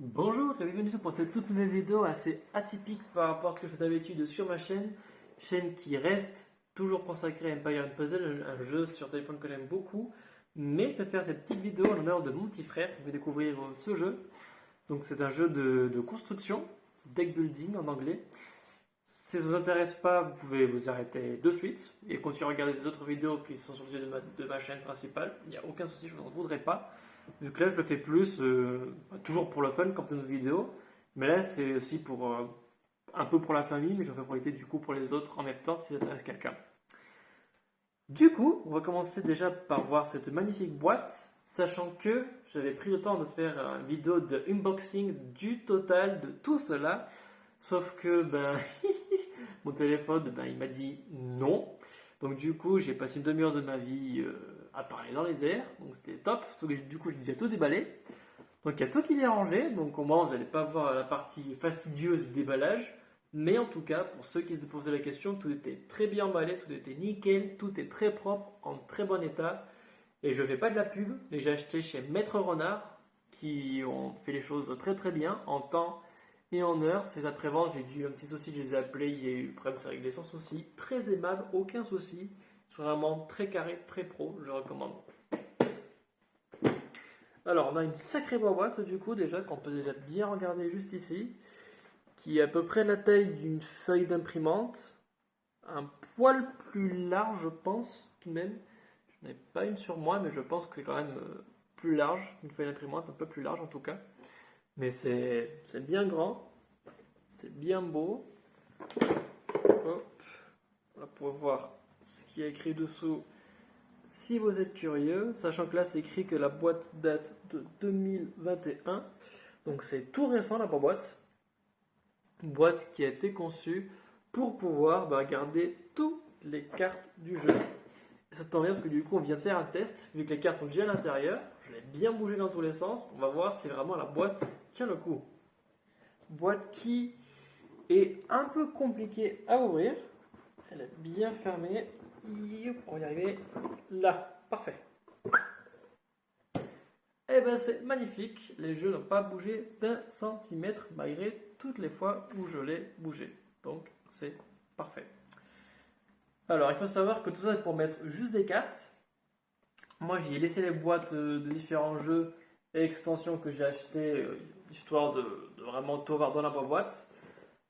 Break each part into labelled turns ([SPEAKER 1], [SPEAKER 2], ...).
[SPEAKER 1] Bonjour et bienvenue pour cette toute nouvelle vidéo assez atypique par rapport à ce que je fais d'habitude sur ma chaîne qui reste toujours consacrée à Empire and Puzzle, un jeu sur téléphone que j'aime beaucoup, mais je vais faire cette petite vidéo en l'honneur de mon petit frère qui veut découvrir ce jeu. Donc c'est un jeu de construction, deck building en anglais. Si ça ne vous intéresse pas, vous pouvez vous arrêter de suite et continuer à regarder des autres vidéos qui sont sur le sujet de ma chaîne principale. Il n'y a aucun souci, je ne vous en voudrais pas. Vu que là, je le fais plus, toujours pour le fun, comme toutes nos vidéos. Mais là, c'est aussi pour un peu pour la famille, mais je le fais pour l'été, du coup, pour les autres en même temps, si ça intéresse quelqu'un. Du coup, on va commencer déjà par voir cette magnifique boîte, sachant que j'avais pris le temps de faire une vidéo de unboxing du total de tout cela. Sauf que, mon téléphone, il m'a dit non. Donc du coup, j'ai passé une demi-heure de ma vie à parler dans les airs. Donc c'était top. Sauf que du coup, j'ai déjà tout déballé. Donc il y a tout qui est rangé. Donc au moins, vous n'allez pas voir la partie fastidieuse du déballage. Mais en tout cas, pour ceux qui se posaient la question, tout était très bien emballé, tout était nickel, tout est très propre, en très bon état. Et je ne fais pas de la pub, mais j'ai acheté chez Maître Renard, qui ont fait les choses très très bien, en temps et en heure. Ces après-ventes, j'ai dû un petit souci, je les ai appelés, il y a eu le problème, c'est réglé sans souci. Très aimable, aucun souci. Ils sont vraiment très carrés, très pro, je recommande. Alors, on a une sacrée boîte du coup, déjà, qu'on peut déjà bien regarder juste ici, qui est à peu près la taille d'une feuille d'imprimante. Un poil plus large, je pense, tout de même. Je n'ai pas une sur moi, mais je pense que c'est quand même plus large, une feuille d'imprimante un peu plus large en tout cas. Mais c'est bien grand, c'est bien beau. Hop, là pour voir ce qui est écrit dessous si vous êtes curieux, sachant que là c'est écrit que la boîte date de 2021, donc c'est tout récent la boîte. Une boîte qui a été conçue pour pouvoir garder toutes les cartes du jeu. Et ça tombe bien parce que du coup on vient de faire un test, vu que les cartes sont déjà à l'intérieur, je l'ai bien bougé dans tous les sens, on va voir si vraiment la boîte tient le coup. Boîte qui est un peu compliquée à ouvrir, elle est bien fermée, on va y arriver, là, parfait. Et ben c'est magnifique, les jeux n'ont pas bougé d'un centimètre malgré toutes les fois où je l'ai bougé, donc c'est parfait. Alors il faut savoir que tout ça est pour mettre juste des cartes. Moi, j'y ai laissé les boîtes de différents jeux et extensions que j'ai achetées, histoire de vraiment tout avoir dans la boîte.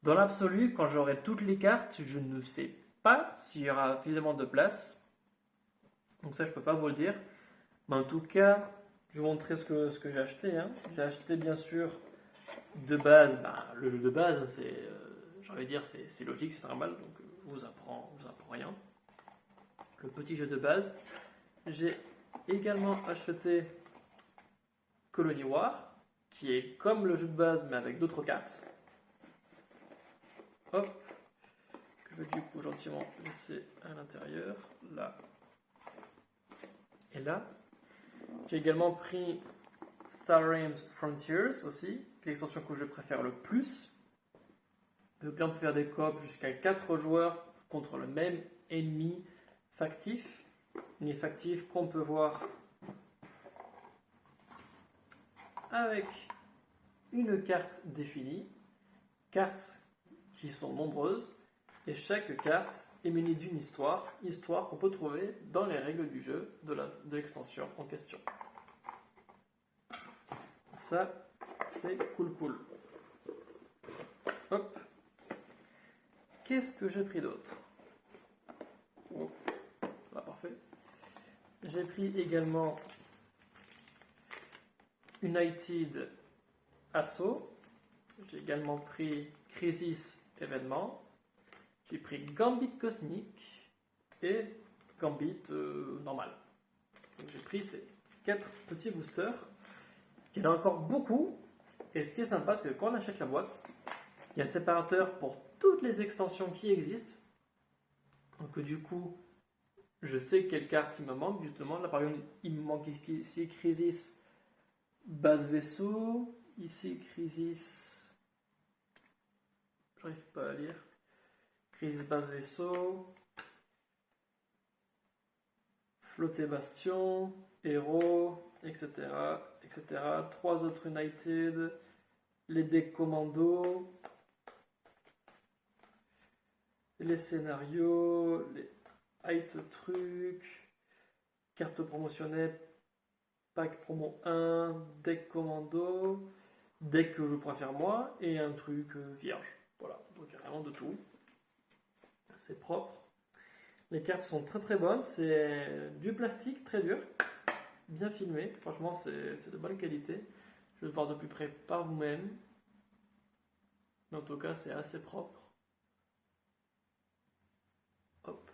[SPEAKER 1] Dans l'absolu, quand j'aurai toutes les cartes, je ne sais pas s'il y aura suffisamment de place. Donc ça, je ne peux pas vous le dire. Mais en tout cas, je vais vous montrer ce que j'ai acheté. J'ai acheté, bien sûr, de base, le jeu de base, j'ai envie de dire, c'est logique, c'est normal, donc je vous apprends rien. Le petit jeu de base. J'ai également acheté Colony War, qui est comme le jeu de base mais avec d'autres cartes. Hop, que je vais du coup gentiment laisser à l'intérieur, là et là. J'ai également pris Star Realms Frontiers aussi, l'extension que je préfère le plus. Donc là on peut faire des coops jusqu'à 4 joueurs contre le même ennemi factif. Ennemi factif qu'on peut voir avec une carte définie, cartes qui sont nombreuses, et chaque carte est munie d'une histoire qu'on peut trouver dans les règles du jeu de l'extension en question. Ça, c'est cool. Hop. Qu'est-ce que j'ai pris d'autre? Oh, là, parfait. J'ai pris également United Assault. J'ai également pris Crisis Événement. J'ai pris Gambit Cosmique et Gambit normal. Donc j'ai pris ces 4 petits boosters. Il y en a encore beaucoup. Et ce qui est sympa, c'est que quand on achète la boîte, il y a un séparateur pour toutes les extensions qui existent. Donc du coup, je sais quelle carte il me manque. Justement, là par exemple, il me manque ici Crisis base vaisseau. Ici Crisis... J'arrive pas à lire. Crisis base vaisseau. Flotter bastion. Héros. Etc. 3 autres United. les decks commando, les scénarios, les height trucs, cartes promotionnelles, pack promo 1, deck commando, deck que je préfère moi, et un truc vierge. Voilà, donc il y a vraiment de tout. C'est propre. Les cartes sont très très bonnes, c'est du plastique très dur, bien filmé, franchement c'est de bonne qualité. Je vais le voir de plus près par vous-même. Mais en tout cas c'est assez propre. Hop,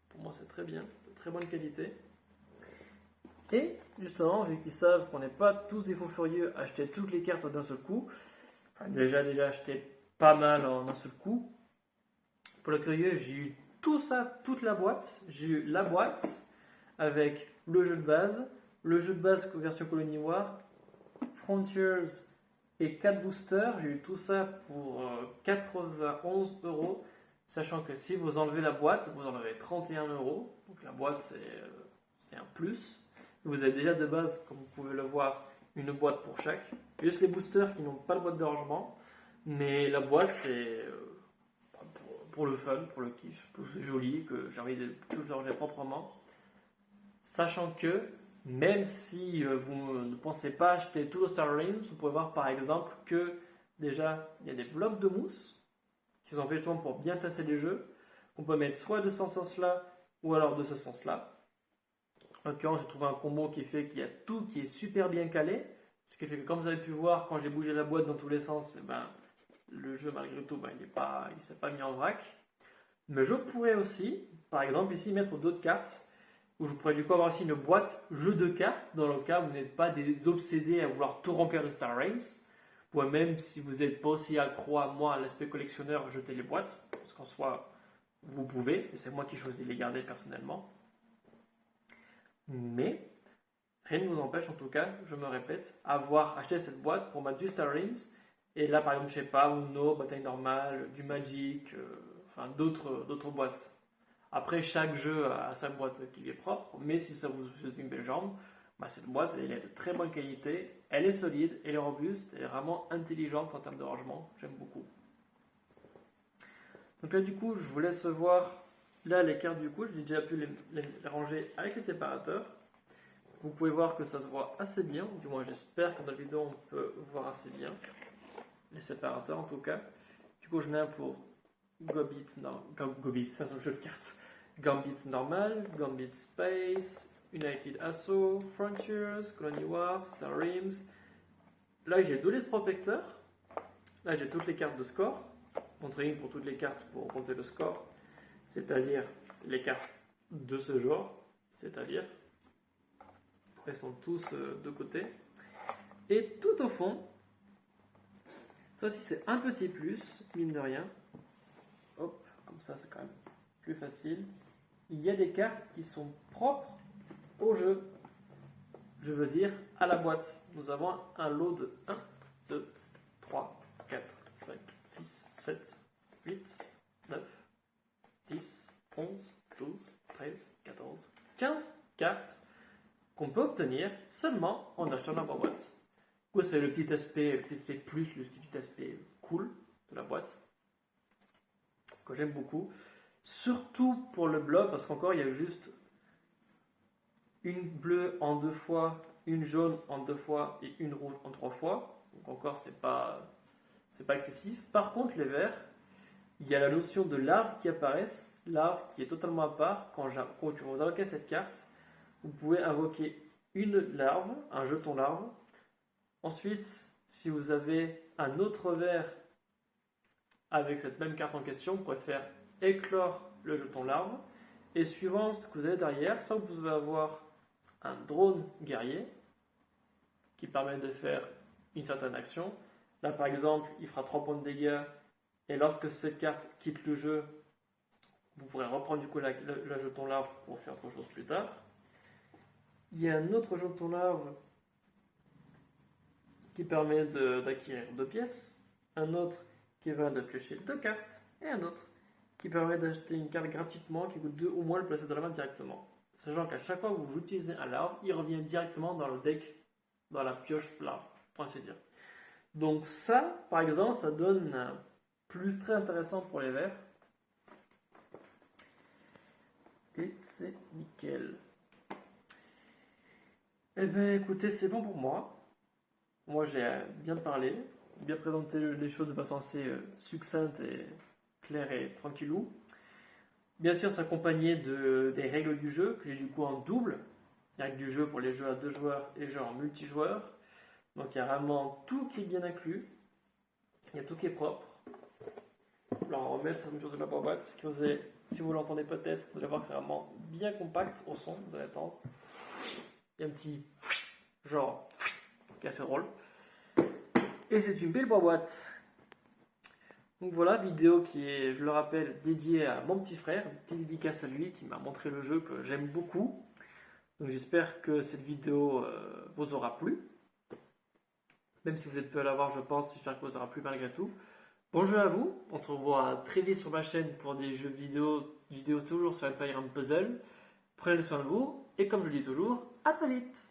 [SPEAKER 1] pour moi c'est très bien, de très bonne qualité. Et justement, vu qu'ils savent qu'on n'est pas tous des faux furieux à acheter toutes les cartes d'un seul coup, enfin, déjà acheté pas mal en un seul coup. Pour le curieux, j'ai eu tout ça, toute la boîte. J'ai eu la boîte avec le jeu de base version Colony War, Frontiers et 4 boosters. J'ai eu tout ça pour 91 euros, sachant que si vous enlevez la boîte, vous enlevez 31 euros. Donc la boîte, c'est un plus. Vous avez déjà de base, comme vous pouvez le voir, une boîte pour chaque. Juste les boosters qui n'ont pas de boîte de rangement. Mais la boîte, c'est pour le fun, pour le kiff, que c'est joli, que j'ai envie de tout ranger proprement. Sachant que, même si vous ne pensez pas acheter tout le Star Realms, vous pouvez voir par exemple que déjà, il y a des blocs de mousse qui sont faits justement pour bien tasser les jeux. On peut mettre soit de ce sens-là, ou alors de ce sens-là. En l'occurrence, j'ai trouvé un combo qui fait qu'il y a tout qui est super bien calé. Ce qui fait que, comme vous avez pu voir, quand j'ai bougé la boîte dans tous les sens, eh ben, le jeu, malgré tout, ben, il ne s'est pas mis en vrac. Mais je pourrais aussi, par exemple, ici mettre d'autres cartes, où je pourrais du coup avoir aussi une boîte jeu de cartes, dans le cas où vous n'êtes pas des obsédés à vouloir tout remplir de Star Realms. Ou même si vous n'êtes pas aussi accro à moi, à l'aspect collectionneur, jeter les boîtes, parce qu'en soi, vous pouvez, et c'est moi qui choisis de les garder personnellement. Mais rien ne vous empêche, en tout cas, je me répète, avoir acheté cette boîte pour mettre du Star Realms. Et là, par exemple, je sais pas, Uno, bataille normale, du Magic, enfin d'autres boîtes. Après, chaque jeu a sa boîte qui lui est propre, mais si ça vous fait une belle jambe, bah, cette boîte, elle est de très bonne qualité, elle est solide, elle est robuste, elle est vraiment intelligente en termes de rangement, j'aime beaucoup. Donc là, du coup, je vous laisse voir là les cartes du coup, j'ai déjà pu les ranger avec les séparateurs. Vous pouvez voir que ça se voit assez bien, du moins j'espère que dans la vidéo on peut voir assez bien les séparateurs en tout cas. Du coup, je mets un pour Gambit, c'est un jeu de cartes. Gambit normal, Gambit Space, United Assault, Frontiers, Colony War, Star Realms. Là, j'ai 2 litres protecteurs. Là, j'ai toutes les cartes de score. Montrer une pour toutes les cartes pour compter le score. C'est-à-dire les cartes de ce genre. C'est-à-dire, ils sont tous de côté. Et tout au fond, ça aussi c'est un petit plus, mine de rien. Hop, comme ça c'est quand même plus facile. Il y a des cartes qui sont propres au jeu. Je veux dire, à la boîte. Nous avons un lot de 1, 2, 3, 4, 5, 6, 7, 8, 9, 10, 11, 12, 13, 14, 15 cartes qu'on peut obtenir seulement en achetant la boîte. C'est le petit aspect plus, le petit aspect cool de la boîte que j'aime beaucoup. Surtout pour le bloc, parce qu'encore il y a juste une bleue en 2 fois, une jaune en 2 fois et une rouge en 3 fois. Donc encore c'est pas excessif. Par contre les verts, il y a la notion de larves qui apparaissent, larves qui est totalement à part. Quand vous invoquez cette carte, vous pouvez invoquer une larve, un jeton larve. Ensuite, si vous avez un autre vert avec cette même carte en question, vous pouvez faire éclore le jeton larve. Et suivant ce que vous avez derrière, soit vous pouvez avoir un drone guerrier qui permet de faire une certaine action. Là, par exemple, il fera 3 points de dégâts. Et lorsque cette carte quitte le jeu, vous pourrez reprendre du coup la jeton larve pour faire autre chose plus tard. Il y a un autre jeton larve qui permet d'acquérir 2 pièces, un autre qui va de piocher 2 cartes, et un autre qui permet d'acheter une carte gratuitement qui coûte 2 ou moins le placer dans la main directement. Sachant qu'à chaque fois que vous utilisez un larve, il revient directement dans le deck, dans la pioche larve, pour ainsi dire. Donc ça, par exemple, ça donne un plus très intéressant pour les verts. Et c'est nickel. Eh bien écoutez, c'est bon pour moi. Moi j'ai bien parlé, bien présenté les choses de façon assez succincte et claire et tranquillou. Bien sûr, c'est accompagné des règles du jeu que j'ai du coup en double. Les règles du jeu pour les jeux à 2 joueurs et jeux en multijoueur. Donc il y a vraiment tout qui est bien inclus. Il y a tout qui est propre. Alors on va remettre à mesure de la boîte. Si vous l'entendez peut-être, vous allez voir que c'est vraiment bien compact au son. Vous allez entendre. Il y a un petit genre qui est assez drôle. Et c'est une belle boîte. Donc voilà, vidéo qui est, je le rappelle, dédiée à mon petit frère, une petite dédicace à lui qui m'a montré le jeu que j'aime beaucoup. Donc j'espère que cette vidéo vous aura plu. Même si vous êtes peu à la voir, je pense, j'espère que vous aura plu malgré tout. Bon jeu à vous, on se revoit très vite sur ma chaîne pour des jeux vidéo toujours sur Empire & Puzzle. Prenez soin de vous, et comme je le dis toujours, à très vite!